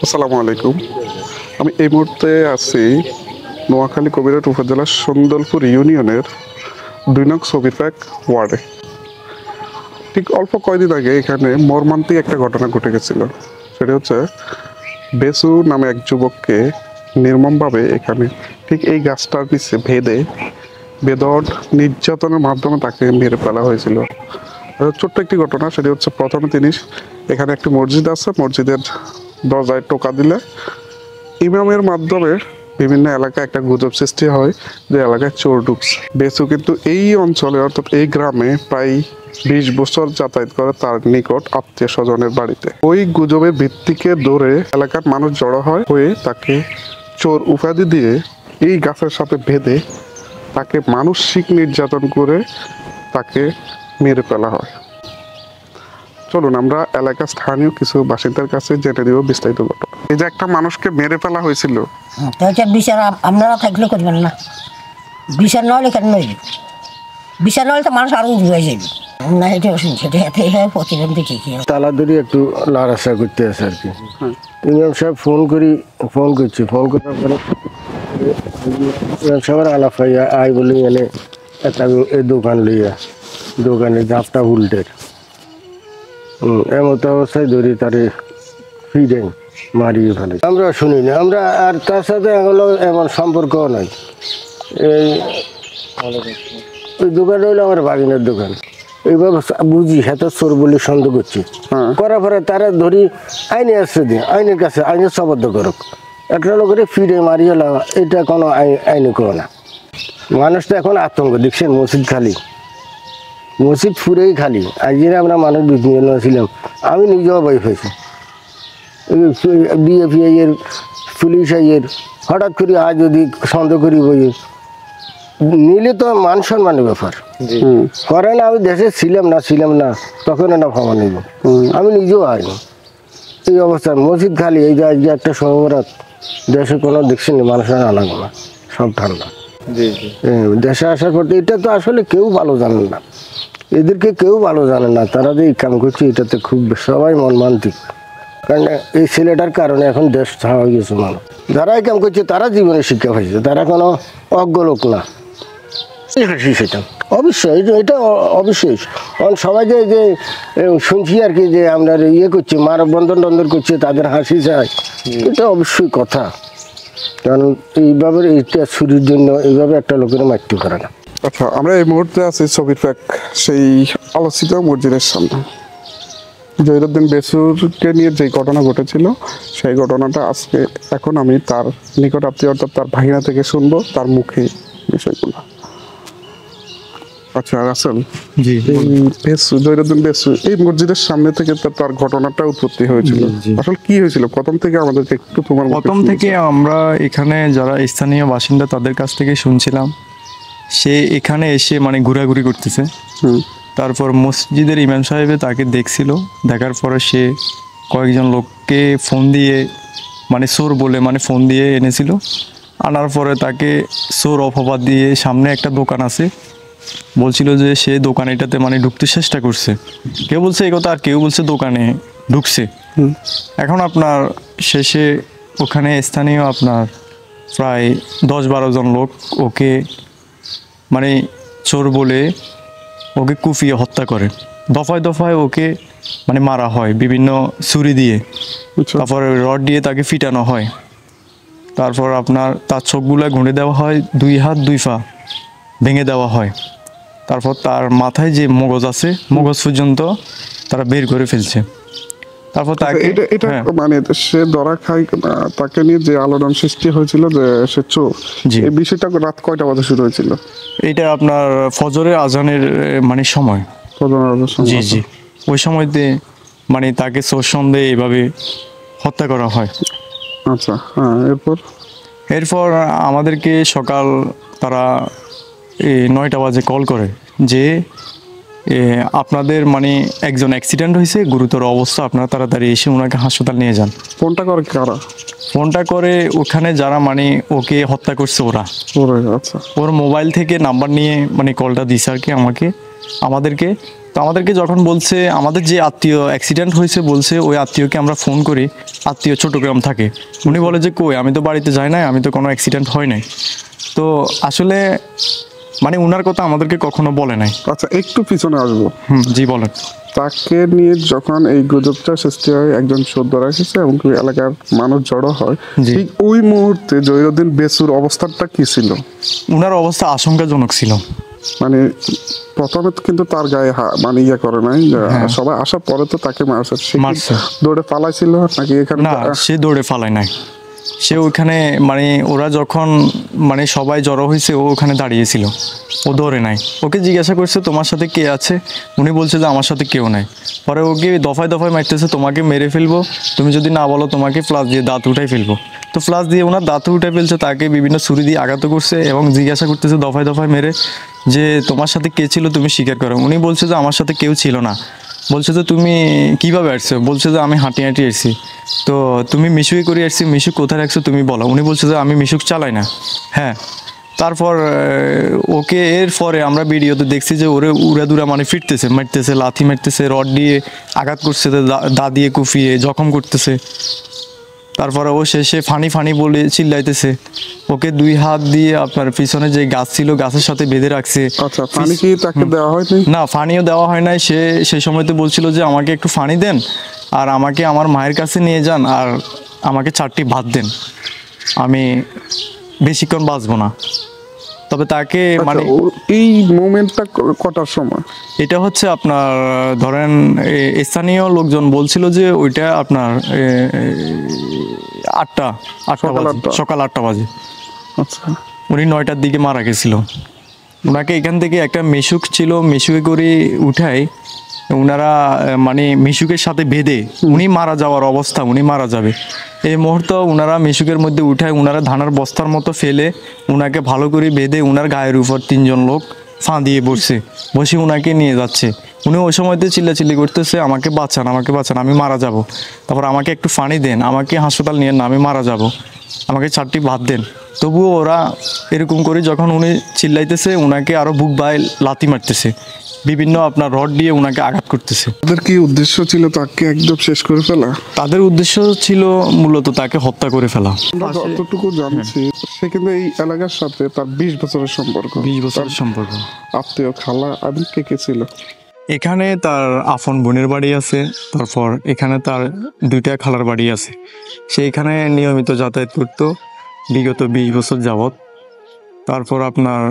আসসালামু আলাইকুম। আমি এই মুহূর্তে আছি নোয়াখালী কবিরহাট উপজেলার সুন্দরপুর ইউনিয়নের ২ নং সবিরপাক ওয়ার্ডে। ঠিক অল্প কয়েকদিন আগে এখানে মর্মান্তিক একটা ঘটনা ঘটে গেছিল। সেটা হচ্ছে বেসু নামে এক যুবককে নির্মমভাবে এখানে ঠিক এই গাছটার নিচে বেধড় নির্যাতনের মাধ্যমে তাকে মেরে ফেলা হয়েছিল। ছোট্ট একটি ঘটনা, সেটি হচ্ছে প্রথমে তিনি এখানে একটি মসজিদ আছে, মসজিদের দরজায় টোকা দিলে ইমামের মাধ্যমে বিভিন্ন এলাকায় একটা গুজব সৃষ্টি হয় যে এলাকায় চোর ঢুকছে। বেসু কিন্তু এই অঞ্চলে অর্থাৎ এই গ্রামে প্রায় ২০ বছর যাতায়াত করে তার নিকট আত্মীয় স্বজনের বাড়িতে। ওই গুজবের ভিত্তিকে ধরে এলাকার মানুষ জড়ো হয়ে তাকে চোর উপাধি দিয়ে এই গাছের সাথে বেঁধে তাকে মানসিক নির্যাতন করে তাকে মেরে ফেলা হয়। চলুন আমরা এলাকার স্থানীয় কিছু বাসিন্দার কাছে জেনে দিব বিস্তারিত ঘটনা। এই যে একটা মানুষকে মেরে ফেলা হয়েছিল, বিচার আপনারা থাকলে করবেন না, বিচার নহলে কেন নইল, বিচার নহলে তো মানুষ আরো উড়ে যাবে না। এটা শুনছে প্রতিবন্ধী ঠিকই তালা ধরে একটু লড়াচড়া করতে আছে আর কি। ইমাম সাহেব ফোন করছি, ফোন করার পরে ইমাম সাহেবের আলাপ আই বলে মানে একটা এই দোকান লইয়া দোকানে জাপটা উল্টের এমত অবস্থায় ধরে তারে ফিরে মারিয়ে ফেলে। আমরা শুনিনি, আমরা আর তার সাথে এখনো এমন সম্পর্কও নাই। এই ওই দোকান হইলো আমার বাগিনের দোকান। এইভাবে বুঝি হ্যাঁ চোর বলে সন্দেহ করছি, করার পরে তারা ধরি আইনে আসছে দিয়ে আইনের কাছে আইনের সবদ্ধ করুক। একটা লোকের ফিরে মারিয়ে লাগা এটা কোনো আইনে করো না। মানুষটা এখন আতঙ্ক দেখছেন, মসজিদ খালি, মসজিদ ফুরেই খালি। আজ আমরা মানুষ বিভিন্ন ছিলাম, আমি নিজেও ভয় হয়েছি। বিএফআইয়ের পুলিশ আইয়ের হঠাৎ করে আজ যদি সন্দেহ করি বই নিলে তো মান সম্মানের ব্যাপার করে না। আমি দেশে ছিলাম না তখন এটা ভাবা নিব, আমি নিজেও আইনি এই অবস্থায় মসজিদ খালি। এই যে আজকে একটা সহবরাত দেশে কোনো দেখছি না, মানুষের আনাগো না, সব ঠান্ডা। দেশে আসার পর এটা তো আসলে কেউ ভালো জানেন না, এদেরকে কেউ ভালো জানে না। তারা যে এই কাম করছে এটাতে খুব সবাই মনমান্তিক, কারণ এই ছেলেটার কারণে এখন দেশ ছাড়া হয়ে গেছে মানুষ। যারা এই কাম করছে তারা জীবনে শিক্ষা পাইছে, তারা কোনো অজ্ঞ লোক না। সেটা অবশ্যই, এটা অবশ্যই সবাই যে শুনছি আর কি, যে আমরা ইয়ে করছি মানববন্ধন করছে, তাদের হাসি চায়, এটা অবশ্যই কথা। কারণ এইভাবে এইটা ছুরির জন্য এইভাবে একটা লোকের মারতে পারে না। আচ্ছা, আমরা এই মুহূর্তে আছি সবিরপাক সেই আলোচিত মসজিদের সামনে। জহিরুদ্দিন বেসুরকে নিয়ে যে ঘটনা ঘটেছিল সেই ঘটনাটা আজকে এখন আমি তার নিকট আত্মীয় অর্থাৎ তার ভাইনা থেকে শুনবো, তার মুখে বিষয়গুলো। আচ্ছা রাসেল, জহিরুদ্দিন বেসু এই মসজিদের সামনে থেকে তার ঘটনাটা উৎপত্তি হয়েছিল, আসলে কি হয়েছিল প্রথম থেকে আমাদেরকে একটু তোমার প্রথম থেকে আমরা এখানে যারা স্থানীয় বাসিন্দা তাদের কাছ থেকে শুনছিলাম সে এখানে এসে মানে ঘোরাঘুরি করতেছে। তারপর মসজিদের ইমাম সাহেবে তাকে দেখছিল, দেখার পরে সে কয়েকজন লোককে ফোন দিয়ে মানে চোর বলে মানে ফোন দিয়ে এনেছিল। আনার পরে তাকে চোর অপবাদ দিয়ে সামনে একটা দোকান আছে বলছিল যে সে দোকান এটাতে মানে ঢুকতে চেষ্টা করছে। কেউ বলছে এই কথা আর কেউ বলছে দোকানে ঢুকছে। এখন আপনার শেষে ওখানে স্থানীয় আপনার প্রায় 10-12 জন লোক ওকে মানে চোর বলে ওকে কুপিয়ে হত্যা করে। দফায় দফায় ওকে মানে মারা হয় বিভিন্ন ছুরি দিয়ে, তারপরে রড দিয়ে তাকে ফিটানো হয়। তারপর আপনার তার চোখগুলো ঘুঁড়ে দেওয়া হয়, 2 হাত 2 পা ভেঙে দেওয়া হয়। তারপর তার মাথায় যে মগজ আছে মগজ পর্যন্ত তারা বের করে ফেলছে। তারপর তাকে মানে সে ধরা খায়, তাকে নিয়ে যে আলোড়ন সৃষ্টি হয়েছিল যে সে চোর, এই বিষয়টা রাত কয়টা বাজে শুরু হয়েছিল? এটা আপনার ফজরের আজানের মানে সময়। জি জি, ওই সময়তে মানে তাকে চোর সন্দেহে এভাবে হত্যা করা হয়। আচ্ছা হ্যাঁ, এরপর আমাদেরকে সকাল তারা 9টা বাজে কল করে যে আপনাদের মানে একজন অ্যাক্সিডেন্ট হয়েছে, গুরুতর অবস্থা, আপনারা তাড়াতাড়ি এসে ওনাকে হাসপাতাল নিয়ে যান। ফোনটা করে কারা? ফোনটা করে ওখানে যারা মানে ওকে হত্যা করছে ওরা। আচ্ছা, ওর মোবাইল থেকে নাম্বার নিয়ে মানে কলটা দিছে আর কি আমাদেরকে। তো আমাদেরকে যখন বলছে, আমাদের যে আত্মীয় অ্যাক্সিডেন্ট হয়েছে বলছে, ওই আত্মীয়কে আমরা ফোন করি, আত্মীয় চট্টগ্রাম থাকে, উনি বলে যে কই, আমি তো বাড়িতে যাই নাই, আমি তো কোনো অ্যাক্সিডেন্ট হয় নাই। তো আসলে মানে ওনার কথা আমাদেরকে কখনো বলে নাই। আচ্ছা, একটু পিছনে আসবো। জি বলেন। তাকে নিয়ে যখন এই গুজবটা সৃষ্টি হয়, একজন চোর ধরা এসেছে এবং এলাকার মানুষ জড়ো হয়, জি। ঠিক ওই মুহূর্তে জহিরুদ্দিন বেসুর অবস্থাটা কি ছিল? ওনার অবস্থা আশঙ্কাজনক ছিল। মানে প্রথমে তো কিন্তু তার গায়ে মানে ইয়ে করে নাই, সবাই আসার পরে তো তাকে মারছে। সে কি মারছে। দৌড়ে পালাইছিল নাকি এখানে? না, সে দৌড়ে পালায় নাই, সে ওখানে মানে ওরা যখন মানে সবাই জড়ো হয়েছে, ও ওখানে দাঁড়িয়েছিল, ও দৌড়ে নাই। ওকে জিজ্ঞাসা করছে তোমার সাথে কে আছে, উনি বলছে যে আমার সাথে কেউ নাই। পরে ওকে দফায় দফায় মারতেছে, তোমাকে মেরে ফেলবো, তুমি যদি না বলো তোমাকে ফ্লাশ দিয়ে দাঁত উঠাই ফেলবো। তো ফ্লাশ দিয়ে ওনার দাঁত উঠে ফেলছে, তাকে বিভিন্ন ছুরি দিয়ে আঘাত করছে এবং জিজ্ঞাসা করতেছে দফায় দফায় মেরে যে তোমার সাথে কে ছিল, তুমি স্বীকার করো। উনি বলছে যে আমার সাথে কেউ ছিল না। বলছে যে তুমি কিভাবে আসছো, বলছে যে আমি হাঁটি হাঁটি এসেছি। তো তুমি মিশুকে করে আসছি, মিশুক কোথায় রাখছো তুমি বলো। উনি বলছে যে আমি মিশুক চালাই না। হ্যাঁ, তারপর ওকে এর পরে আমরা ভিডিওতে দেখছি যে ওরে উড়াদুরা মানে ফিরতেছে, মারতেছে, লাথি মারতেছে, রড দিয়ে আঘাত করছে, দা দিয়ে কুফিয়ে জখম করতেছে। তারপরে ও শেষে ফানি ফানি বলে চিল্লাইতেছে। ওকে 2 হাত দিয়ে আপনার পিছনে যে গাছ ছিল গাছের সাথে বেঁধে রাখছে। আচ্ছা, পানি কি তাকে দেওয়া হয়নি? না, ফানিও দেওয়া হয় নাই। সে সেই সময়তে বলছিল যে আমাকে একটু ফানি দেন আর আমাকে আমার মায়ের কাছে নিয়ে যান আর আমাকে 4টি ভাত দেন, আমি বেশিক্ষণ বাঁচবো না। তবে তাকে মানে এই মোমেন্টটা কটার সময়? এটা হচ্ছে আপনার ধরেন স্থানীয় লোকজন বলছিল যে ওইটা আপনার 8টা বাজে, সকাল 8টা বাজে। আচ্ছা, উনি 9টার দিকে মারা গেছিল। ওনাকে এখান থেকে একটা মিশুক ছিল, মিশুকে করে উঠাই ওনারা মানে মিশুকের সাথে বেঁধে উনি মারা যাওয়ার অবস্থা, উনি মারা যাবে এই মুহূর্তে ওনারা মিশুকের মধ্যে উঠায়, ওনারা ধানের বস্তার মতো ফেলে ওনাকে ভালো করে বেঁধে ওনার গায়ের উপর 3 জন লোক ফাঁ দিয়ে বসে ওনাকে নিয়ে যাচ্ছে। উনি ওই সময়তে চিল্লাচিল্লি করতেছে, আমাকে বাঁচান, আমাকে বাঁচান, আমি মারা যাব। তারপর আমাকে একটু পানি দেন, আমাকে হাসপাতাল নিয়ে না, আমি মারা যাব, আমাকে 4টি ভাত দেন। তবুও ওরা এরকম করে যখন উনি চিল্লাইতেছে, ওনাকে আরও বুক বাই লাথি মারতেছে, বিভিন্ন আপনার রড দিয়ে ওনাকে আঘাত করতেছে। তাদের কি উদ্দেশ্য ছিল তাকে একদম শেষ করে ফেলা? তাদের উদ্দেশ্য ছিল মূলত তাকে হত্যা করে ফেলা। আমরা যতটুকু জানছি সে কিন্তু এই এলাকার সাথে তার 20 বছরের সম্পর্ক। 20 বছরের সম্পর্ক। আত্মীয়, খালা আর কে ছিল? এখানে তার আপন বোনের বাড়ি আছে, তারপর এখানে তার 2টা খালার বাড়ি আছে। সে এখানে নিয়মিত যাতায়াত করতো বিগত 20 বছর যাবৎ। তারপর আপনার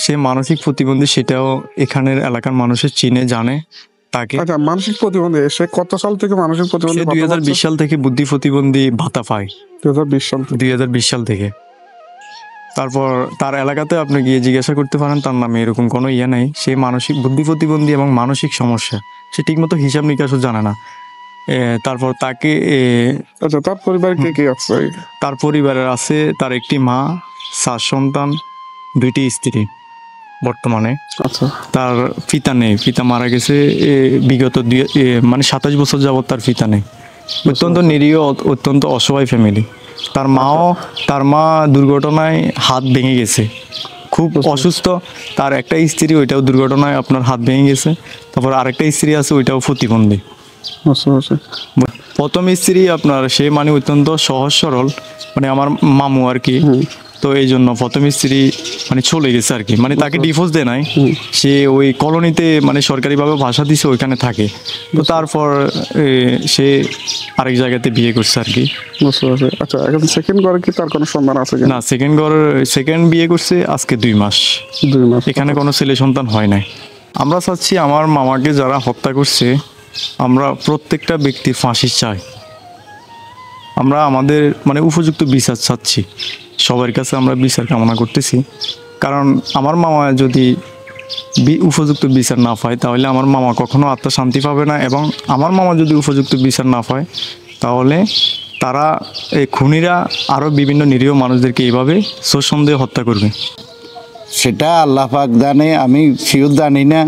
সে মানসিক প্রতিবন্ধী, সেটাও এখানের এলাকার মানুষের চিনে জানে তাকে। আচ্ছা, মানসিক প্রতিবন্ধী সে কত সাল থেকে মানসিক প্রতিবন্ধী? সে 2020 সাল থেকে বুদ্ধি প্রতিবন্ধী ভাতা পায়। 2020 সাল থেকে? 2020 সাল থেকে। তারপর তার এলাকাতে আপনি গিয়ে জিজ্ঞাসা করতে পারেন, তার নামে এরকম কোনো ইয়ে নেই। সে মানসিক বুদ্ধি প্রতিবন্ধী এবং মানসিক সমস্যা, সে ঠিকমতো হিসাব নিকাশও জানে না। তারপর তাকে আচ্ছা, তার পরিবারে কে আছে? তার পরিবারের আছে তার একটি মা, 4 সন্তান, 2টি স্ত্রী বর্তমানে। আচ্ছা, তার পিতা নেই, পিতা মারা গেছে বিগত 27 বছর যাবৎ তার পিতা নেই। অত্যন্ত নিরীহ, অত্যন্ত অসহায় ফ্যামিলি। তার মা দুর্ঘটনায় হাত ভেঙে গেছে, খুব অসুস্থ। তার একটা স্ত্রী, ওইটাও দুর্ঘটনায় আপনার হাত ভেঙে গেছে। তারপর আরেকটা স্ত্রী আছে, ওইটাও প্রতিবন্ধী। প্রথম স্ত্রী আপনার সে মানে অত্যন্ত সহজ সরল, মানে আমার মামু আর কি। তো এই জন্য প্রথম স্ত্রী মানে চলে গেছে আর কি, মানে তাকে ডিভোর্স দেয় নাই। সে ওই কলোনিতে মানে সরকারিভাবে ভাষা দিছে, ওইখানে থাকে। তো তারপর সে আরেক জায়গাতে বিয়ে করছে আর কি। আচ্ছা, এখন সেকেন্ড ঘরে কি তার কোনো সন্তান আছে? না, সেকেন্ড বিয়ে করছে আজকে 2 মাস। এখানে কোনো ছেলে সন্তান হয় নাই। আমরা চাচ্ছি আমার মামাকে যারা হত্যা করছে, আমরা প্রত্যেকটা ব্যক্তির ফাঁসি চাই। আমরা আমাদের মানে উপযুক্ত বিচার চাচ্ছি, সবার কাছে আমরা বিচার কামনা করতেছি। কারণ আমার মামা যদি উপযুক্ত বিচার না পায়, তাহলে আমার মামা কখনো আত্মশান্তি পাবে না। এবং আমার মামা যদি উপযুক্ত বিচার না পায়, তাহলে তারা এই খুনিরা আরও বিভিন্ন নিরীহ মানুষদেরকে এইভাবে সন্দেহে হত্যা করবে। সেটা আল্লাহ পাক জানে, আমি শিওর জানি না।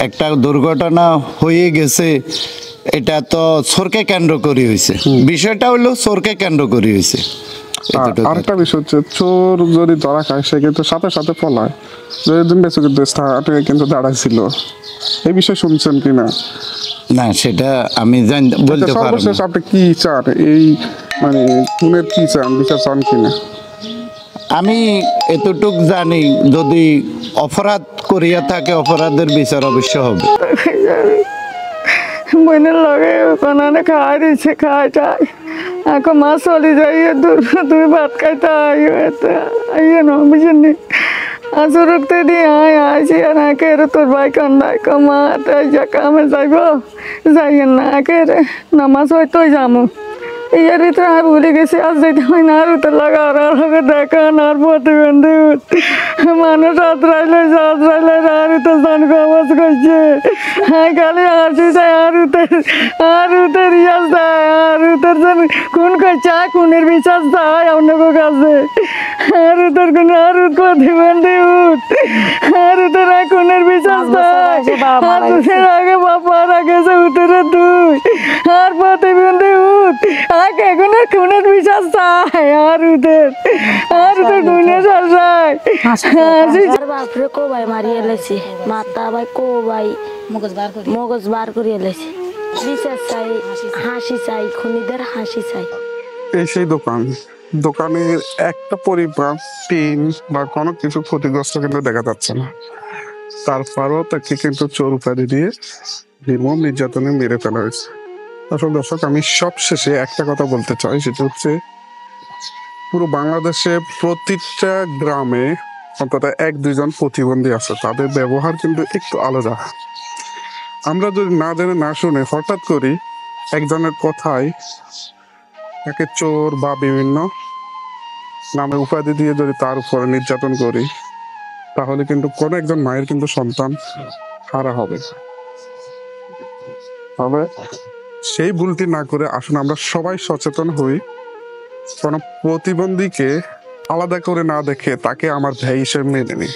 একটা দুর্ঘটনা হয়ে গেছে, এটা তো চোরকে কেন্দ্র করে হয়েছে। বিষয়টা হলো চোরকে কেন্দ্র করে হয়েছে। এতটুকু। আরেকটা বিষয় হচ্ছে, চোর যদি ধরা খায় সে কিন্তু সাথে সাথে পলায়। যেদিন বেঁচে কিন্তু স্টার্টে কিন্তু দাঁড়াইছিল, এই বিষয়ে শুনছেন কিনা? না, সেটা আমি বলতে পারবো না। সর্বশেষ আপনি কি চান, এই মানে খুনের কি চান, বিচার চান কিনা? আমি এতটুক জানি, যদি অপরাধ করিয়া থাকে অপরাধের বিচার অবশ্য হবে। বোনের লগে কোনানে খাই দিছে, খাইটাই এখন মা চলি যাই দূর, তুমি ভাত খাইতে আইয়ে ন বুঝিনি। আসুরতে দিয়ে আইছি আর একে তোর ভাই কান্দাই কমা তাই যা কামে যাইব, যাইয়েন না একে নামাজ হয়তো যাবো। ইয়ার ভিতরে আমি ভুলে গেছি, আজ যাইতে হয় না। আর উত্তর লাগা আর লগে দেখান আর প্রতিবন্ধী মানুষ আতরাইলে আর উত্তর জান আওয়াজ করছে। হ্যাঁ খালি হাসি যায় আর উত্তর ইয়াস যায়, আর উত্তর যেন খুন করছে, খুনের বিশ্বাস যায় অন্য কাছে। আর উত্তর কোন আর প্রতিবন্ধী আর উত্তর খুনের বিশ্বাস যায়। আর উত্তর আগে বাবার আগে যে উত্তরে তুই আর প্রতিবন্ধী এখন খুনের বিশ্বাস চাই। আর উদের খুনের চাই বাপরে কো ভাই মারিয়ে এলেছি, মাতা ভাই কো ভাই মগজ বার করে এলেছি। বিচার চাই, হাসি চাই, খুনিদের হাসি চাই। এই সেই দোকানের একটা পরিবার টিন বা কোনো কিছু ক্ষতিগ্রস্ত কিন্তু দেখা যাচ্ছে না, তারপরও তাকে কিন্তু চোর উপাধি দিয়ে নির্মম নির্যাতনে মেরে ফেলা হয়েছে। আসলে দর্শক, আমি সবশেষে একটা কথা বলতে চাই, সেটা হচ্ছে পুরো বাংলাদেশে প্রতিটা গ্রামে অন্তত 1-2 জন প্রতিবন্ধী আছে, তাদের ব্যবহার কিন্তু একটু আলাদা। আমরা যদি না জেনে না শুনে হঠাৎ করি একজনের কথায় তাকে চোর বা বিভিন্ন নামে উপাধি দিয়ে যদি তার উপরে নির্যাতন করি, তাহলে কিন্তু কোনো একজন মায়ের কিন্তু সন্তান হারা হবে। তবে সেই ভুলটি না করে আসুন আমরা সবাই সচেতন হই, কোনো প্রতিবন্ধীকে আলাদা করে না দেখে তাকে আমার ভাই হিসেবে মেনে নিই।